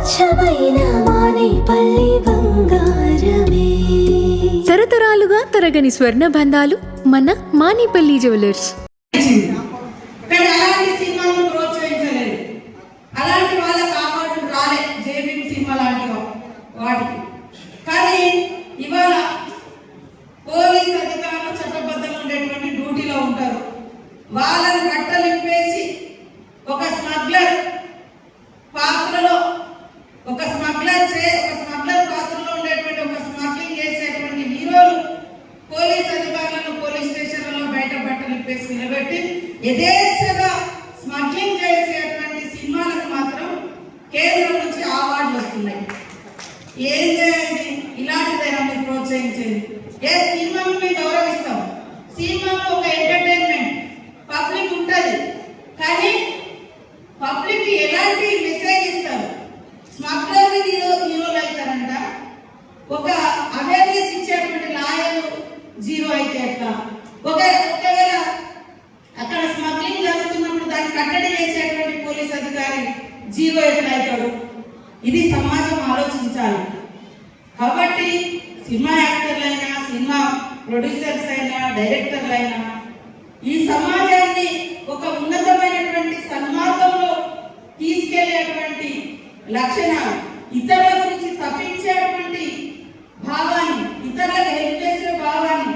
స్వచ్ఛమైన మానేపల్లి బంగారమే. తరతరాలుగా తరగని స్వర్ణ బంధాలు మన మానేపల్లి జ్యువెలర్స్. కానీ అలాంటి సినిమాలను ప్రోత్సహించలేదు. అలాంటి వాళ్ళకి అవార్డులు రాలే, జేబీ సినిమా లాంటి వాటికి. కానీ ఇవాళ పోలీస్ అధికారులు చట్టబద్ధంగా ఉండేటువంటి డ్యూటీలో ఉంటారు. వాళ్ళని కట్టలిప్పేసి ఒక స్మగ్లర్ పాత్రలో ఒక స్మగ్లర్ పాత్రలో ఉండేటువంటి ఒక స్మగ్లింగ్ చేసేటువంటి హీరోలు పోలీస్ అధికారులను పోలీస్ స్టేషన్లలో బయట బట్టలిప్పేసి నిలబెట్టి యథేచ్ఛగా స్మగ్లింగ్ చేసేటువంటి సినిమాలకు మాత్రం కేంద్రం నుంచి అవార్డులు వస్తున్నాయి. ఏం చేయాలి? ఇలాంటిదైనా మీరు ప్రోత్సహించేది. ఏ సినిమాను మేము గౌరవిస్తాం. సినిమాలో ఒక ఎంటర్టైన్మెంట్ పబ్లిక్ ఉంటుంది, కానీ పబ్లిక్ ఎలాంటి మెసేజ్ ఇస్తారు? స్మగ్లర్ హీరోలు అవుతారంట. ఒక అవేర్నెస్ ఇచ్చేటువంటి లాయర్లు జీరో అయితే ఎట్లా? ఒకవేళ అక్కడ స్మగ్లింగ్ జరుగుతున్నప్పుడు దాన్ని కట్టడి చేసేటువంటి పోలీస్ అధికారి జీరో ఎట్లా అవుతాడు? ఇది సమాజం ఆలోచించాలి. కాబట్టి సినిమా యాక్టర్లైనా, సినిమా ప్రొడ్యూసర్స్ అయినా, డైరెక్టర్లు అయినా ఈ సమాజాన్ని ఒక ఉన్నతమైనటువంటి సన్మార్గంలో తీసుకెళ్లేటువంటి లక్షణాలు, ఇతరుల గురించి తప్పించేటువంటి భావాన్ని, ఇతరులకు హెల్ప్ చేసే భావాన్ని,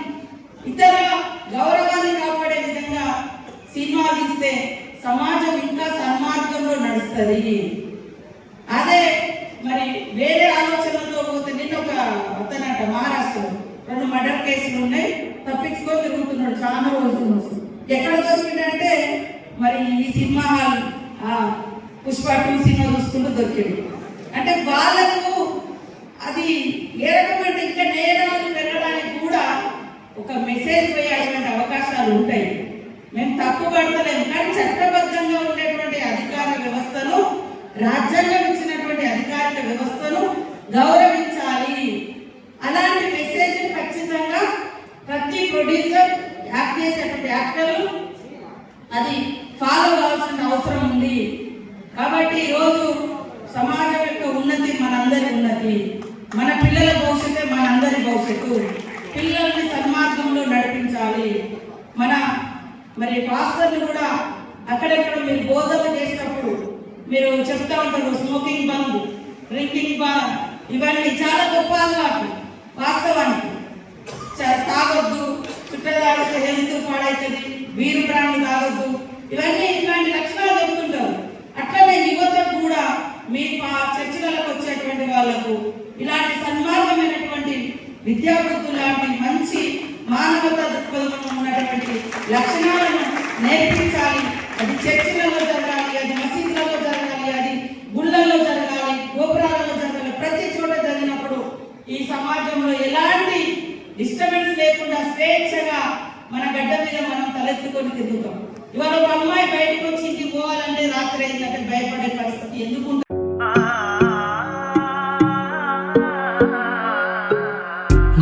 ఇతరుల గౌరవాన్ని కాపాడే విధంగా సినిమా తీస్తే సమాజం ఇంకా సన్మార్గంలో నడుస్తుంది. అదే మరి వేరే ఆలోచనలతో పోతే, నిన్న ఒక అతనట మహారాష్ట్రలో 2 మర్డర్ కేసులు ఉన్నాయి, తప్పించుకొని తిరుగుతున్నాడు చాలా రోజులు. ఎక్కడ దొరికిందంటే మరి ఈ సినిమా హాల్ పుష్ప 2 సినిమా చూసుకుంటూ దొరికింది. అంటే వాళ్ళకు అది ఏ రకమైన ఇంకా నేరాలు పెరగడానికి కూడా ఒక మెసేజ్ పోయేటువంటి అవకాశాలు ఉంటాయి. మేము తప్పు పడతలేము, కానీ చట్టబద్ధంగా ఉండేటువంటి అధికార వ్యవస్థను, రాజ్యాంగం ఇచ్చినటువంటి అధికారిక వ్యవస్థను గౌరవించాలి. అలాంటి మెసేజ్ ఖచ్చితంగా ప్రతి ప్రొడ్యూసర్, యాక్ట్ చేసేటువంటి యాక్టర్లు అది ఫాలో కావాల్సిన అవసరం ఉంది. కాబట్టి ఈరోజు సమాజం యొక్క ఉన్నతి మనందరి ఉన్నతి, మన పిల్లల భవిష్యత్తే మనందరి భవిష్యత్తు. పిల్లల్ని సన్మార్గంలో నడిపించాలి. మరి పాస్టర్లు కూడా అక్కడెక్కడ మీరు బోధనలు చేసినప్పుడు మీరు చెప్తా ఉంటారు, స్మోకింగ్ బంద్, డ్రింకింగ్ బంద్, ఇవన్నీ చాలా గొప్ప అలవాట్లు. వాస్తవానికి తాగొద్దు, చుట్టూ తాగితే హెల్త్ పాడవుతుంది, వీరు ప్రాణి తాగొద్దు, ఇవన్నీ ఇట్లాంటి లక్షణాలు చెప్తుంటారు. అట్లనే యువతకు కూడా మీ చర్చలకు వచ్చేటువంటి వాళ్లకు ఇలాంటి సన్మార్గమైనటువంటి విద్యాబుద్ధులు లాంటి మంచి మానవతా దృక్పథంలో ఉన్నటువంటి లక్షణాలను నేర్పించాలి. అది చర్చలలో జరగాలి, అది మసీదులలో జరగాలి, అది గుళ్ళల్లో జరగాలి, గోపురాలలో జరగాలి. ప్రతి చోట జరిగినప్పుడు ఈ సమాజంలో ఎలాంటి డిస్టర్బెన్స్ లేకుండా స్వేచ్ఛగా మన గడ్డ మీద మనం తలెత్తుకొని తిరుగుతాం. ఇవాళ ఒక అమ్మాయి బయటకు వచ్చి ఇంటికి పోవాలంటే రాత్రి అయిందంటే భయపడే పరిస్థితి ఎందుకు?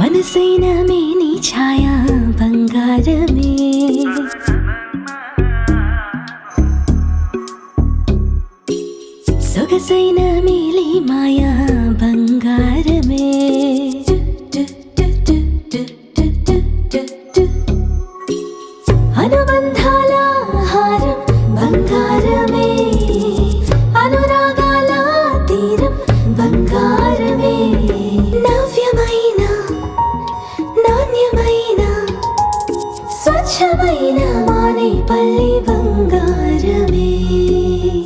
మనసైన మేని ఛాయా బంగారమే, సొగసైన మేలి మాయా బంగారమే, అనుబంధాల హారం బంగారమే, అనురాగాల తీరం బంగారమే, నవ్యమైన నాణ్యమైన స్వచ్ఛమైన మానేపల్లి బంగారమే.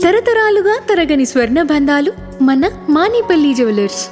తరతరాలుగా తరగని స్వర్ణ బంధాలు మన మానేపల్లి జ్యువెలర్స్.